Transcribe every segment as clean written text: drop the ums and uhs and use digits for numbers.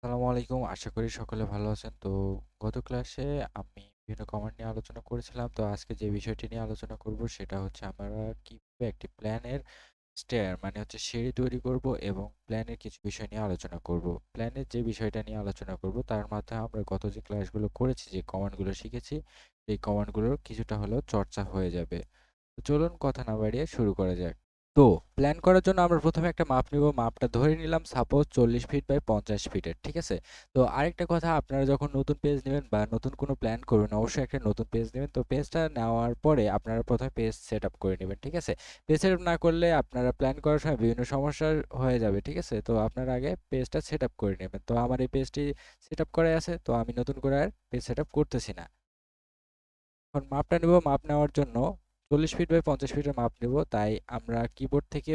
আসসালামু আলাইকুম। আশা করি সকলে ভালো আছেন। তো গত ক্লাসে আমি বিভিন্ন কমান্ড নিয়ে আলোচনা করেছিলাম। তো আজকে যে বিষয়টি নিয়ে আলোচনা করব সেটা হচ্ছে আমরা কিভাবে একটি প্ল্যানের স্টেয়ার মানে হচ্ছে সিঁড়ি তৈরি করব এবং প্ল্যানের কিছু বিষয় নিয়ে আলোচনা করব। প্ল্যানের যে বিষয়টা নিয়ে আলোচনা করব তার মাধ্যমে আমরা গত যে ক্লাসগুলো করেছি, যে কমান্ডগুলো শিখেছি, সেই কমান্ডগুলোর কিছুটা হলেও চর্চা হয়ে যাবে। তো চলুন কথা না বাড়িয়ে শুরু করা যাক। তো প্ল্যান করার জন্য আমরা প্রথমে একটা মাপ নিব। মাপটা ধরে নিলাম সাপোজ 40 ফিট বাই 50 ফিটের, ঠিক আছে? তো আরেকটা কথা, আপনারা যখন নতুন পেজ নেবেন বা নতুন কোনো প্ল্যান করবেন, অবশ্যই একটা নতুন পেজ নেবেন। তো পেজটা নেওয়ার পরে আপনারা প্রথমে পেজ সেট আপ করে নেবেন, ঠিক আছে? পেজ সেট আপ না করলে আপনারা প্ল্যান করার সময় বিভিন্ন সমস্যা হয়ে যাবে, ঠিক আছে? তো আপনারা আগে পেজটা সেট আপ করে নেবেন। তো আমার এই পেজটি সেট আপ করাই আছে, তো আমি নতুন করে আর পেজ সেট আপ করতেছি না। এখন মাপটা নেব। মাপ নেওয়ার জন্য 40 ফিট বাই 50 ফিটের মাপ নেব। তাই আমরা কিবোর্ড থেকে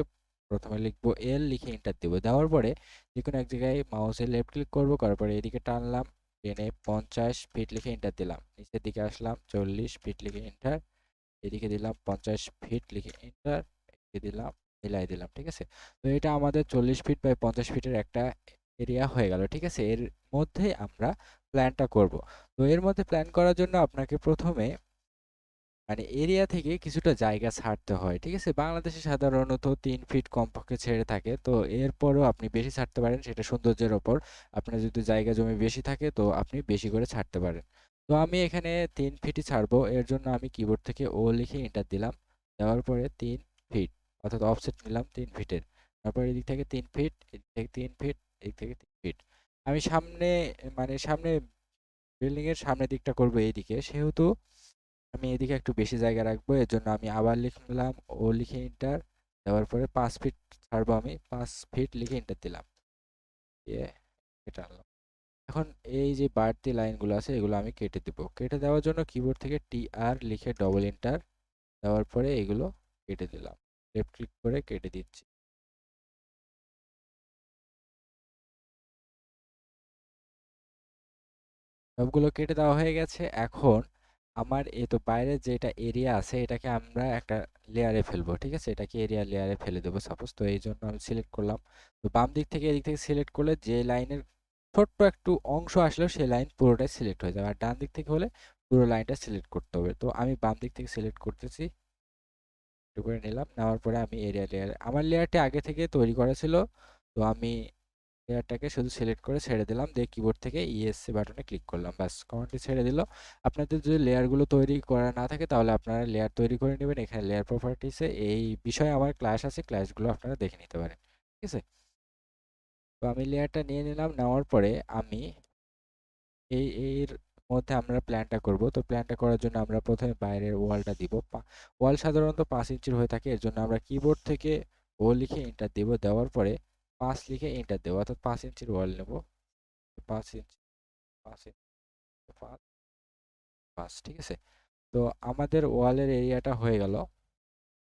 প্রথমে লিখব এল, লিখে এন্টার দেব। দেওয়ার পরে যে কোনো এক জায়গায় মাউসে লেফট ক্লিক করব, করার পরে এদিকে টানলাম, টেনে 50 ফিট লিখে এন্টার দিলাম। নিচের দিকে আসলাম, 40 ফিট লিখে এন্টার, এদিকে দিলাম 50 ফিট লিখে এন্টার, এদিকে দিলাম, মিলাই দিলাম, ঠিক আছে? তো এটা আমাদের 40 ফিট বাই 50 ফিটের একটা এরিয়া হয়ে গেল, ঠিক আছে? এর মধ্যে আমরা প্ল্যানটা করব। তো এর মধ্যে প্ল্যান করার জন্য আপনাকে প্রথমে মানে এরিয়া থেকে কিছুটা জায়গা ছাড়তে হয়, ঠিক আছে? বাংলাদেশে সাধারণত 3 ফিট কমপক্ষে ছেড়ে থাকে। তো এরপরও আপনি বেশি ছাড়তে পারেন, সেটা সৌন্দর্যের ওপর। আপনার যদি জায়গা জমি বেশি থাকে তো আপনি বেশি করে ছাড়তে পারেন। তো আমি এখানে 3 ফিটই ছাড়বো। এর জন্য আমি কিবোর্ড থেকে ও লিখে এন্টার দিলাম। দেওয়ার পরে 3 ফিট, অর্থাৎ অফসেট নিলাম 3 ফিটের। তারপর এদিক থেকে 3 ফিট, এদিক থেকে 3 ফিট, এদিক থেকে 3 ফিট। আমি সামনে মানে সামনে বিল্ডিং এর সামনের দিকটা করব এইদিকে, সেহেতু আমি এদিকে একটু বেশি জায়গা রাখবো। এর জন্য আমি আবার লিখলাম ও লিখে এন্টার, দেওয়ার পরে 5 ফিট ছাড়বো। আমি 5 ফিট লিখে এন্টার দিলাম, দিয়ে এটা আনলাম। এখন এই যে বাড়তি লাইনগুলো আছে এগুলো আমি কেটে দেবো। কেটে দেওয়ার জন্য কিবোর্ড থেকে টি আর লিখে ডবল এন্টার দেওয়ার পরে এগুলো কেটে দিলাম। লেফট ক্লিক করে কেটে দিচ্ছি। সবগুলো কেটে দেওয়া হয়ে গেছে। এখন আমার এই তো বাইরের যেটা এরিয়া আছে এটাকে আমরা একটা লেয়ারে ফেলবো, ঠিক আছে? এটাকে এরিয়া লেয়ারে ফেলে দেবো সাপোজ। তো এই জন্য আমি সিলেক্ট করলাম। তো বাম দিক থেকে এদিক থেকে সিলেক্ট করলে যে লাইনের ছোট্ট একটু অংশ আসলেও সেই লাইন পুরোটাই সিলেক্ট হয়ে যাবে, আর ডান দিক থেকে হলে পুরো লাইনটা সিলেক্ট করতে হবে। তো আমি বাম দিক থেকে সিলেক্ট করতেছি, একটু করে নিলাম। নেওয়ার পরে আমি এরিয়া লেয়ার, আমার লেয়ারটি আগে থেকে তৈরি করা ছিল, তো আমি লেয়ারটাকে শুধু সিলেক্ট করে ছেড়ে দিলাম, দিয়ে কিবোর্ড থেকে ইএসসি বাটনে ক্লিক করলাম, ব্যাস কমান্ডটি ছেড়ে দিল। আপনাদের যদি লেয়ারগুলো তৈরি করা না থাকে তাহলে আপনারা লেয়ার তৈরি করে নেবেন। এখানে লেয়ার প্রপার্টিসে এই বিষয়ে আমার ক্লাস আছে, ক্লাসগুলো আপনারা দেখে নিতে পারেন, ঠিক আছে? তো আমি লেয়ারটা নিয়ে নিলাম। নেওয়ার পরে আমি এর মধ্যে আমরা প্ল্যানটা করব। তো প্ল্যানটা করার জন্য আমরা প্রথমে বাইরের ওয়ালটা দিব। ওয়াল সাধারণত 5 ইঞ্চির হয়ে থাকে। এর জন্য আমরা কিবোর্ড থেকে ও লিখে এন্টার দিব। দেওয়ার পরে 5 লিখে এন্টার দেবো, অর্থাৎ 5 ইঞ্চির ওয়াল নেব। 5 ইঞ্চি, 5 ইঞ্চি, 5, 5, ঠিক আছে? তো আমাদের ওয়ালের এরিয়াটা হয়ে গেল।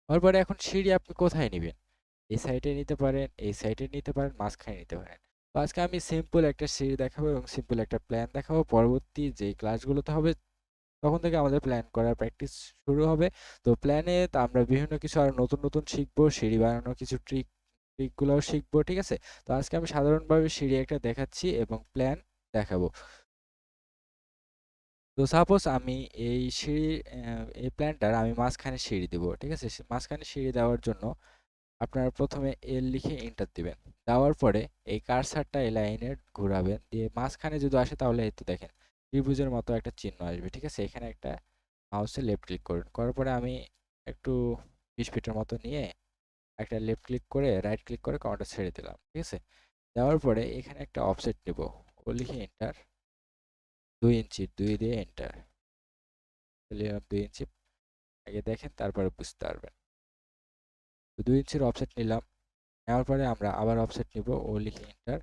তারপরে এখন সিঁড়ি আপনি কোথায় নেবেন? এই সাইডে নিতে পারেন, এই সাইডে নিতে পারেন, মাঝখানে নিতে পারেন। তো আজকে আমি সিম্পল একটা সিঁড়ি দেখাবো এবং সিম্পল একটা প্ল্যান দেখাবো। পরবর্তী যে ক্লাসগুলোতে হবে তখন থেকে আমাদের প্ল্যান করার প্র্যাকটিস শুরু হবে। তো প্ল্যানে তো আমরা বিভিন্ন কিছু আর নতুন নতুন শিখবো, সিঁড়ি বানানোর কিছু ট্রিকগুলোও শিখবো, ঠিক আছে? তো আজকে আমি সাধারণভাবে সিঁড়ি একটা দেখাচ্ছি এবং প্ল্যান দেখাবো। তো সাপোজ আমি এই প্ল্যানটার আমি মাঝখানে সিঁড়ি দিব, ঠিক আছে? মাঝখানে সিঁড়ি দেওয়ার জন্য আপনারা প্রথমে এল লিখে এন্টার দিবেন। দেওয়ার পরে এই কার্সারটা এই লাইনে ঘোরাবেন, দিয়ে মাঝখানে যদি আসে তাহলে এই তো দেখেন ত্রিভুজের মতো একটা চিহ্ন আসবে, ঠিক আছে? এখানে একটা মাউসে লেফট ক্লিক করুন, করার পরে আমি একটু 20 ফিটের মতো নিয়ে একটা লেফট ক্লিক করে রাইট ক্লিক করে কাউন্টার ছেড়ে দিলাম, ঠিক আছে? দেওয়ার পরে এখানে একটা অফসেট নেব, ও লিখে এন্টার, 2 ইঞ্চি, 2 দিয়ে এন্টার দিলাম। 2 ইঞ্চি আগে দেখেন, তারপরে বুঝতে পারবেন। তো 2 ইঞ্চির অফসেট নিলাম। নেওয়ার পরে আমরা আবার অফসেট নিব, ও লিখে এন্টার।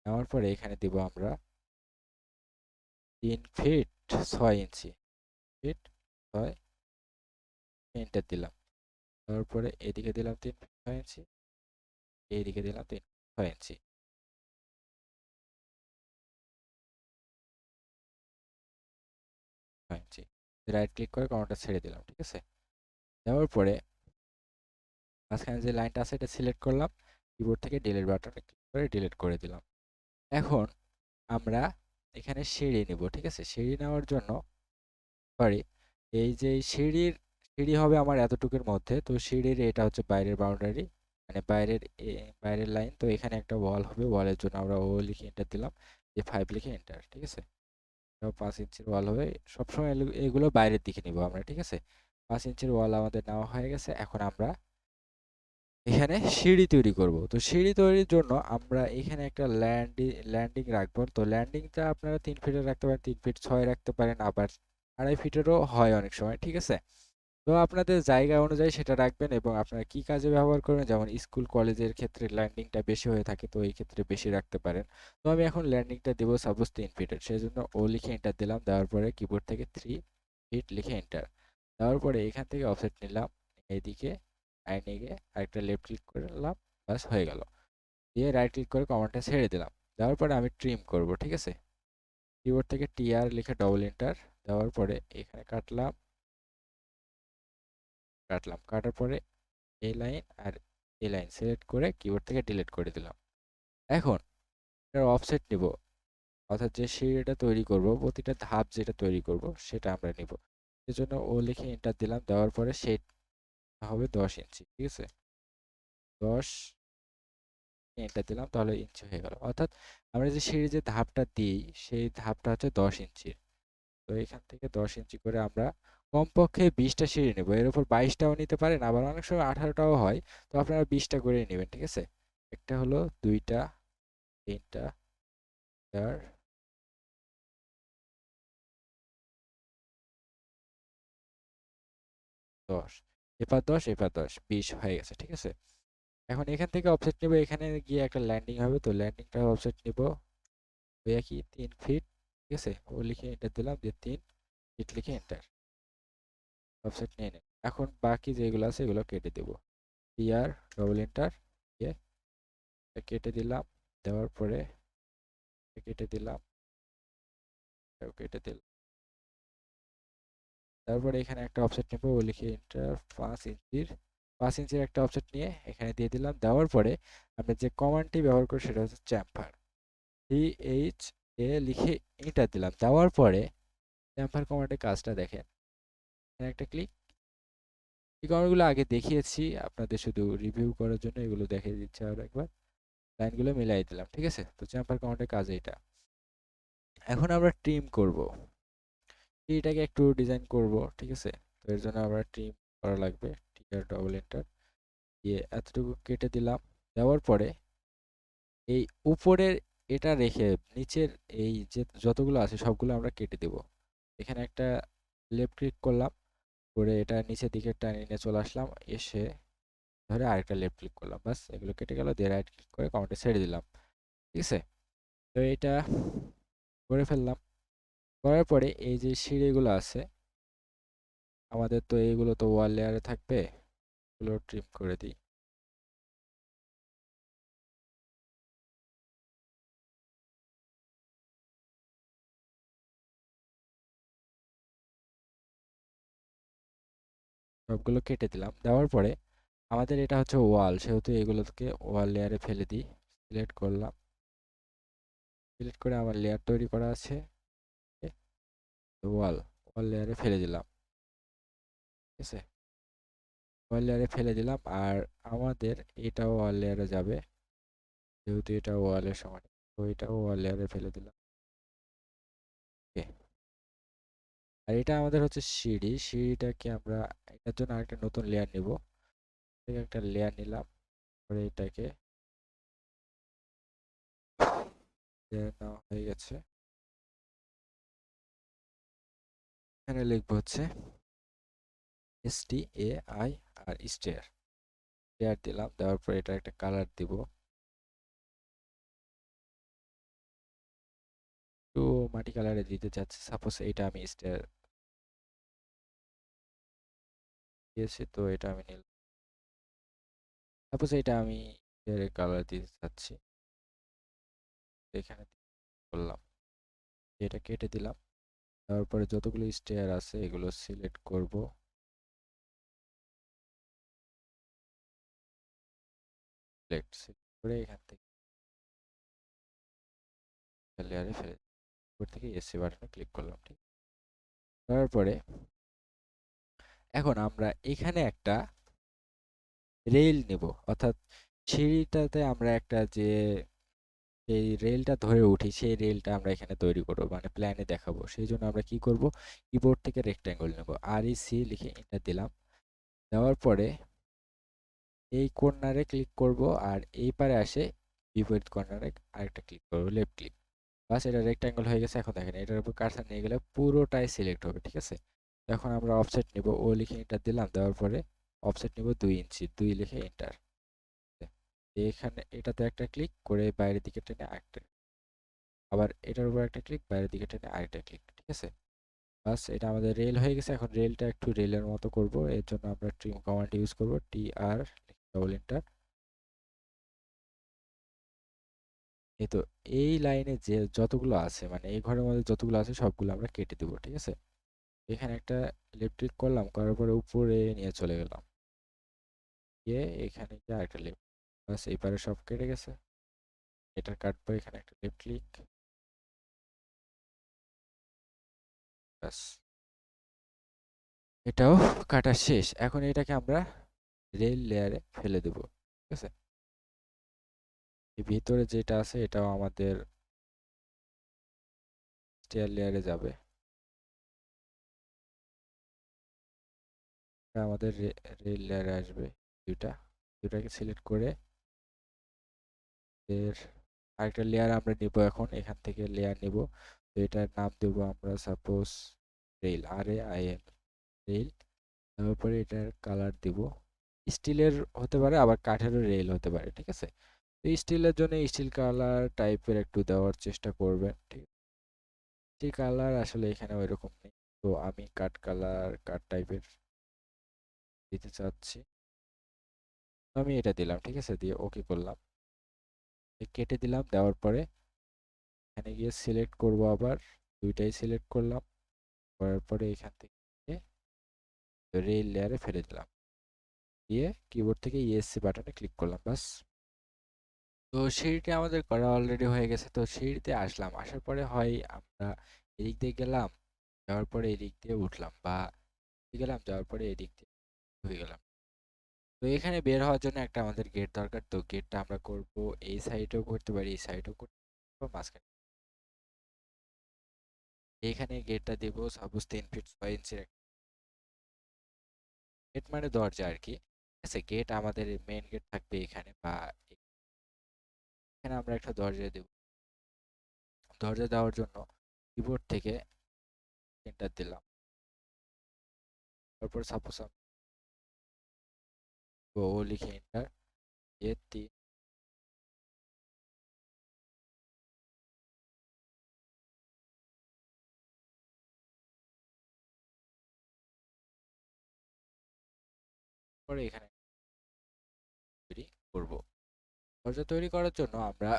নেওয়ার পরে এখানে দিব আমরা 3 ফিট 6 ইঞ্চি, ফিট 6, এন্টার দিলাম। তারপরে এদিকে দিলাম 3 ফিট 6 ইঞ্চি, এইদিকে দিলাম 3 ফিট 6 ইঞ্চি, 6 ইঞ্চি। রাইট ক্লিক করে কোণাটা ছেড়ে দিলাম, ঠিক আছে? দেওয়ার পরে মাঝখানে যে লাইনটা আছে এটা সিলেক্ট করলাম, কিবোর্ড থেকে ডিলিট বাটনে ক্লিক করে ডিলিট করে দিলাম। এখন আমরা এখানে সিঁড়ি নিব, ঠিক আছে? সিঁড়ি নেওয়ার জন্য সরি, এই যে সিঁড়ি হবে আমার এতটুকুর মধ্যে, তো সিঁড়ির এটা হচ্ছে বাইরের বাউন্ডারি, মানে বাইরের লাইন। তো এখানে একটা ওয়াল হবে, ওয়ালের জন্য আমরা ও লিখে এন্টার দিলাম, যে 5 লিখে এন্টার, ঠিক আছে? 5 ইঞ্চির ওয়াল হবে। সবসময় এগুলো বাইরের দিকে নিব আমরা, ঠিক আছে? 5 ইঞ্চির ওয়াল আমাদের নেওয়া হয়ে গেছে। এখন আমরা এখানে সিঁড়ি তৈরি করব। তো সিঁড়ি তৈরির জন্য আমরা এখানে একটা ল্যান্ডিং রাখবো। তো ল্যান্ডিংটা আপনারা 3 ফিটের রাখতে পারেন, 3 ফিট 6 রাখতে পারেন, আবার 2.5 ফিটেরও হয় অনেক সময়, ঠিক আছে? তো আপনাদের জায়গা অনুযায়ী সেটা রাখবেন, এবং আপনারা কি কাজে ব্যবহার করবেন, যেমন স্কুল কলেজের ক্ষেত্রে ল্যান্ডিংটা বেশি হয়ে থাকে, তো এই ক্ষেত্রে বেশি রাখতে পারেন। তো আমি এখন ল্যান্ডিংটা দেবো সাপোজ 3 ফিটের, সেই জন্য ও লিখে এন্টার দিলাম। দেওয়ার পরে কিবোর্ড থেকে 3 ফিট লিখে এন্টার দেওয়ার পরে এখান থেকে অফসেট নিলাম এইদিকে, আর নিয়ে আরেকটা লেফট ক্লিক করলাম, বাস হয়ে গেল। দিয়ে রাইট ক্লিক করে কমান্ডটা ছেড়ে দিলাম। দেওয়ার পরে আমি ট্রিম করব, ঠিক আছে? কিবোর্ড থেকে টিআর লিখে ডবল এন্টার দেওয়ার পরে এখানে কাটার পরে এই লাইন আর এই লাইন সিলেক্ট করে কিবোর্ড থেকে ডিলিট করে দিলাম। এখন এটার অফসেট নিব, অর্থাৎ যে সিঁড়িটা তৈরি করব, প্রতিটা ধাপ যেটা তৈরি করব সেটা আমরা নিব। সেজন্য ও লিখে এন্টার দিলাম। দেওয়ার পরে সেটা হবে 10 ইঞ্চি, ঠিক আছে? 10 এন্টার দিলাম, তাহলে ইঞ্চি হয়ে গেল। অর্থাৎ আমরা যে সিঁড়ির যে ধাপটা দিই, সেই ধাপটা হচ্ছে 10 ইঞ্চি। তো এখান থেকে 10 ইঞ্চি করে আমরা কমপক্ষে 20টা সিঁড়ি নেব। এর উপর 22টাও নিতে পারেন, আবার অনেক সময় 18টাও হয়। তো আপনারা 20টা করে নেবেন, ঠিক আছে? একটা হলো, দুইটা, তিনটা, চার, 10, এপার 10, এপার 10, 20 হয়ে গেছে, ঠিক আছে? এখন এখান থেকে অফসেট নিব, এখানে গিয়ে একটা ল্যান্ডিং হবে, তো ল্যান্ডিংটা অফসেট নিব ওই একই 3 ফিট, ঠিক আছে? ও লিখে এন্টার দিলাম, দিয়ে 3 ফিট লিখে এন্টার, অফসেট নিয়ে নেব। এখন বাকি যেগুলো আছে এগুলো কেটে দেব। ইয়ার ডবল এন্টার দিয়ে কেটে দিলাম। দেওয়ার পরে কেটে দিলাম, এটাও কেটে দিলাম। তারপরে এখানে একটা অফসেট নেব, ও লিখে এন্টার, 5 ইঞ্চির একটা অফসেট নিয়ে এখানে দিয়ে দিলাম। দেওয়ার পরে আমরা যে কমান্ডটি ব্যবহার করি সেটা হচ্ছে চ্যাম্পার, লিখে এন্টার দিলাম। দেওয়ার পরে চ্যাম্পার কমান্ডের কাজটা দেখেন, এখানে একটা ক্লিক। এই কমান্ডগুলো আগে দেখিয়েছি আপনাদের, শুধু রিভিউ করার জন্য এগুলো দেখিয়ে দিচ্ছি আর একবার। লাইনগুলো মিলাই দিলাম, ঠিক আছে? তো চ্যাম্পার কমান্ডের কাজ এইটা। এখন আমরা ট্রিম করব, এটাকে একটু ডিজাইন করব, ঠিক আছে? তো এর জন্য আমরা ট্রিম করা লাগবে, টিআর ডবল এন্টার দিয়ে এতটুকু কেটে দিলাম। দেওয়ার পরে এই উপরের এটা রেখে নিচের এই যে যতগুলো আছে সবগুলো আমরা কেটে দেব। এখানে একটা লেফট ক্লিক করলাম, করে এটা নিচের দিকে টেনে নিয়ে চলে আসলাম, এসে ধরে আরেকটা লেফট ক্লিক করলাম, বাস এগুলো কেটে গেল। দিয়ে রাইট ক্লিক করে কমান্ডে ছেড়ে দিলাম, ঠিক আছে? তো এটা করে ফেললাম। করার পরে এই যে সিঁড়িগুলো আছে আমাদের, তো এইগুলো তো ওয়াল লেয়ারে থাকবে, এগুলো ট্রিম করে দিই। সবগুলো কেটে দিলাম। দেওয়ার পরে আমাদের এটা হচ্ছে ওয়াল, সেহেতু এগুলোকে ওয়াল লেয়ারে ফেলে দিই। সিলেক্ট করলাম, সিলেক্ট করে আমার লেয়ার তৈরি করা আছে, ওয়াল ওয়াল লেয়ারে ফেলে দিলাম, ঠিক আছে? ওয়াল লেয়ারে ফেলে দিলাম। আর আমাদের এটাও ওয়াল লেয়ারে যাবে, যেহেতু এটা ওয়ালের সমান, তো এটাও ওয়াল লেয়ারে ফেলে দিলাম। ওকে। আর এটা আমাদের হচ্ছে সিঁড়িটাকে আমরা এটার জন্য আরেকটা নতুন লেয়ার নিব। একটা লেয়ার নিলাম, পরে এটাকে লেয়ার নেওয়া হয়ে গেছে। এখানে লিখবো হচ্ছে STAI আর স্টেয়ার, লেয়ার দিলাম। দেওয়ার পর এটা একটা কালার দিব, একটু মাটি কালারে দিতে চাচ্ছি, সাপোজ এটা আমি স্টেয়ার দিয়েছি, তো এটা আমি নিলাম। সাপোজ এটা আমি স্টেয়ারের কালার দিতে চাচ্ছি, এখানে করলাম, এটা কেটে দিলাম। তারপরে যতগুলো স্টেয়ার আছে এগুলো সিলেক্ট করব, সিলেক্ট করে এখান থেকে লেয়ারে ফেলে উপর থেকে এসসি বাটনে ক্লিক করলাম, ঠিক তারপরে এখন আমরা এখানে একটা রেল নেব, অর্থাৎ সিঁড়িটাতে আমরা একটা যে এই রেলটা ধরে উঠি সেই রেলটা আমরা এখানে তৈরি করব, মানে প্ল্যানে দেখাবো। সেই জন্য আমরা কি করব, কিবোর্ড থেকে রেক্ট্যাঙ্গেল নেব, REC লিখে এন্টার দিলাম। দেওয়ার পরে এই কর্নারে ক্লিক করব, আর এই পারে আসে বিপরীত কর্নারে আরেকটা ক্লিক করব, লেফট ক্লিক। বাস, এটা রেক্ট্যাঙ্গেল হয়ে গেছে। এখন দেখেন এটার উপর কার্সার নিয়ে গেলে পুরোটাই সিলেক্ট হবে, ঠিক আছে। এখন আমরা অফসেট নিব, ও লিখে এন্টার দিলাম। দেওয়ার পরে অফসেট নিব 2 ইঞ্চি, 2 লিখে এন্টার। এখানে এটাতে একটা ক্লিক করে বাইরের দিকে টেনে আরেকটা, আবার এটার উপর একটা ক্লিক, বাইরের দিকে টেনে আরেকটা ক্লিক, ঠিক আছে। বাস, এটা আমাদের রেল হয়ে গেছে। এখন রেলটা একটু রেলের মতো করব, এর জন্য আমরা ট্রিম কমান্ড ইউজ করব, TR ডবল এন্টার। এই তো, এই লাইনে যে যতগুলো আছে, মানে এই ঘরের মধ্যে যতগুলো আছে সবগুলো আমরা কেটে দেবো, ঠিক আছে। এখানে একটা লেফট ক্লিক করলাম, করার পরে উপরে নিয়ে চলে গেলাম, গিয়ে এখানে গিয়ে আরেকটা লেফট। বাস, এই পারে সব কেটে গেছে। এটা কাটবো, এখানে একটা লেফট ক্লিক। বাস, এটাও কাটা শেষ। এখন এটাকে আমরা রেল লেয়ারে ফেলে দেবো, ঠিক আছে। এই ভিতরে যেটা আছে এটাও আমাদের স্টেয়ার লেয়ারে যাবে। এটা আমাদের রেল লেয়ারে আসবে। দুইটা দুটাকে সিলেক্ট করে এর আরেকটা লেয়ার আমরা নিব। এখন এখান থেকে লেয়ার নিব, তো এটার নাম দেব আমরা সাপোজ রেল, RAIL, রেল। তারপরে এটার কালার দিব স্টিলের হতে পারে, আবার কাঠেরও রেল হতে পারে, ঠিক আছে। তো স্টিলের জন্য স্টিল কালার টাইপের একটু দেওয়ার চেষ্টা করবেন, ঠিক আছে। স্টিল কালার আসলে এখানে ওইরকম নেই, তো আমি কাঠ কালার, কাঠ টাইপের দিতে চাচ্ছি। আমি এটা দিলাম, ঠিক আছে, দিয়ে ওকে করলাম, কেটে দিলাম। দেওয়ার পরে এখানে গিয়ে সিলেক্ট করব, আবার দুইটাই সিলেক্ট করলাম, করার পরে এখান থেকে রেল লেয়ারে ফেলে দিলাম, দিয়ে কিবোর্ড থেকে ESC বাটনে ক্লিক করলাম। বাস, তো সিঁড়িটি আমাদের করা অলরেডি হয়ে গেছে। তো সিঁড়িতে আসলাম, আসার পরে হয় আমরা এদিক দিয়ে গেলাম, যাওয়ার পরে এদিক দিয়ে উঠলাম, বা গেলাম যাওয়ার পরে এদিক দিয়ে হয়ে গেলাম। তো এখানে বের হওয়ার জন্য একটা আমাদের গেট দরকার। তো গেটটা আমরা করব, এই সাইডেও করতে পারি, এই সাইডেও করতে পারি, মাঝখানে। এখানে গেটটা দিব সাপোজ 3 ফিট 6 ইঞ্চির। গেট মানে দরজা আর কি, ঠিক আছে। গেট আমাদের মেইন গেট থাকবে এখানে, বা এখানে আমরা একটা দরজা দেব। দরজা দেওয়ার জন্য কিবোর্ড থেকে এন্টার দিলাম। তারপর সাপোজ ও লিখে এন্টার, দিয়ে পরে এখানে তৈরি করব। দরজা তৈরি করার জন্য আমরা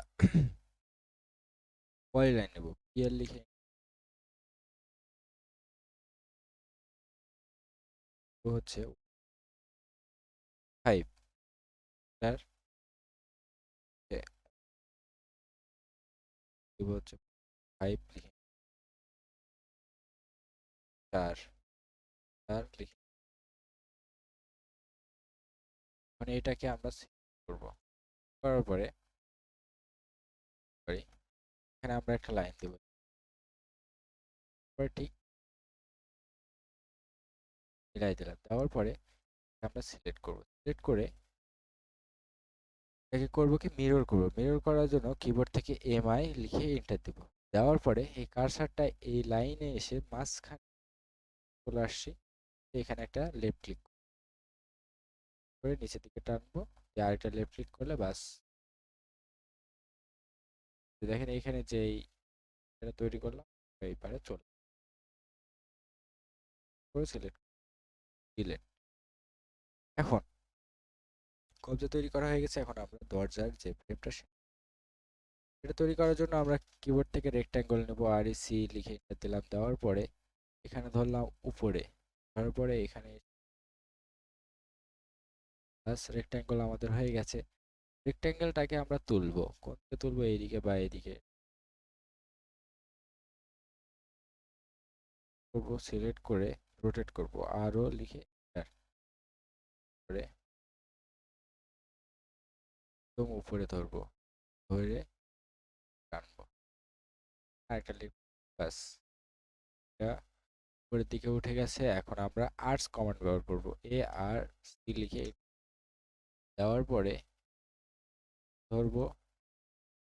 পলিলাইন নেব, PL লিখে হচ্ছে 5, তার দিব হচ্ছে 5 লিখে 4, 4 লিখে, মানে এটাকে আমরা সেভ করব। করার পরে সরি, এখানে আমরা একটা লাইন দেব, পরে ঠিক মিলাই দিলাম। দেওয়ার পরে আমরা সিলেক্ট করব, সিলেক্ট করে এটাকে করব কি মিরর করব। মিরর করার জন্য কিবোর্ড থেকে MI লিখে এন্টার দিব। দেওয়ার পরে এই কার্সারটা এই লাইনে এসে মাঝখানে চলে আসছে, এখানে একটা লেফট ক্লিক করে নিচের দিকে টানবো, আরেকটা লেফট ক্লিক করলে বাস। দেখেন এখানে যে এটা তৈরি করলাম, এই পারে চলে করে সিলেক্ট দিলেন। এখন কবজা তৈরি করা হয়ে গেছে। এখন আমরা দরজার যে ফ্রেমটা এটা তৈরি করার জন্য আমরা কিবোর্ড থেকে রেক্ট্যাঙ্গল নেব, REC লিখে এন্টার দিলাম। দেওয়ার পরে এখানে ধরলাম উপরে, ধরার পরে এখানে বাস, রেক্ট্যাঙ্গল আমাদের হয়ে গেছে। রেক্ট্যাঙ্গেলটাকে আমরা তুলবো, কোনটা তুলবো, এইদিকে বা এইদিকে। করব, সিলেক্ট করে রোটেট করব, আরও লিখে enter করে একদম উপরে ধরবো, ধরে টানবো, আরেকটা লিখব, ব্যাস, এটা উপরের দিকে উঠে গেছে। এখন আমরা আর্টস কমান্ড ব্যবহার করব, ARC লিখে দেওয়ার পরে ধরবো,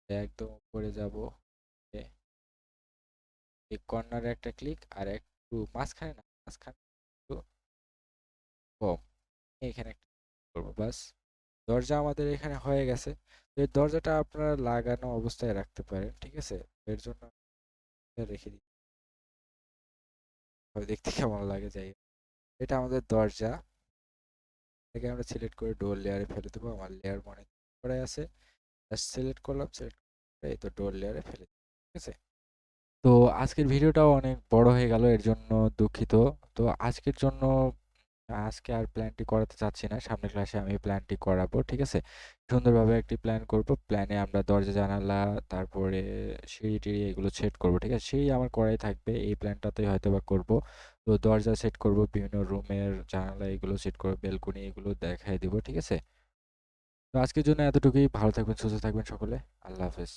একদম উপরে যাব, এই কর্নারে একটা ক্লিক আর একটু মাঝখানে না, মাঝখানে একটু কম, এখানে একটা করবো, বাস। দরজা আমাদের এখানে হয়ে গেছে। তো এই দরজাটা আপনারা লাগানো অবস্থায় রাখতে পারেন, ঠিক আছে? এর জন্য রেখে দিই, দেখতে কেমন লাগে, যাই হোক। এটা আমাদের দরজা, এটাকে আমরা সিলেক্ট করে ডোর লেয়ারে ফেলে দেবো। আমার লেয়ার মনে করে আছে, জাস্ট সিলেক্ট করলাম, সিলেক্ট করে এই তো ডোর লেয়ারে ফেলে দিই, ঠিক আছে? তো আজকের ভিডিওটাও অনেক বড় হয়ে গেল, এর জন্য দুঃখিত। তো আজকের জন্য আজকে আর প্ল্যানটি করাতে চাচ্ছি না, সামনের ক্লাসে আমি প্ল্যানটি করাবো, ঠিক আছে? সুন্দরভাবে একটি প্ল্যান করব, প্ল্যানে আমরা দরজা জানালা, তারপরে সিঁড়ি টিড়ি এগুলো সেট করব, ঠিক আছে? সিঁড়ি আমার করাই থাকবে, এই প্ল্যানটাতেই হয়তো বা করবো। তো দরজা সেট করব, বিভিন্ন রুমের জানালা এগুলো সেট করবো, বেলকনি এগুলো দেখাই দিব, ঠিক আছে? তো আজকের জন্য এতটুকুই, ভালো থাকবেন, সুস্থ থাকবেন সকলে, আল্লাহ হাফেজ।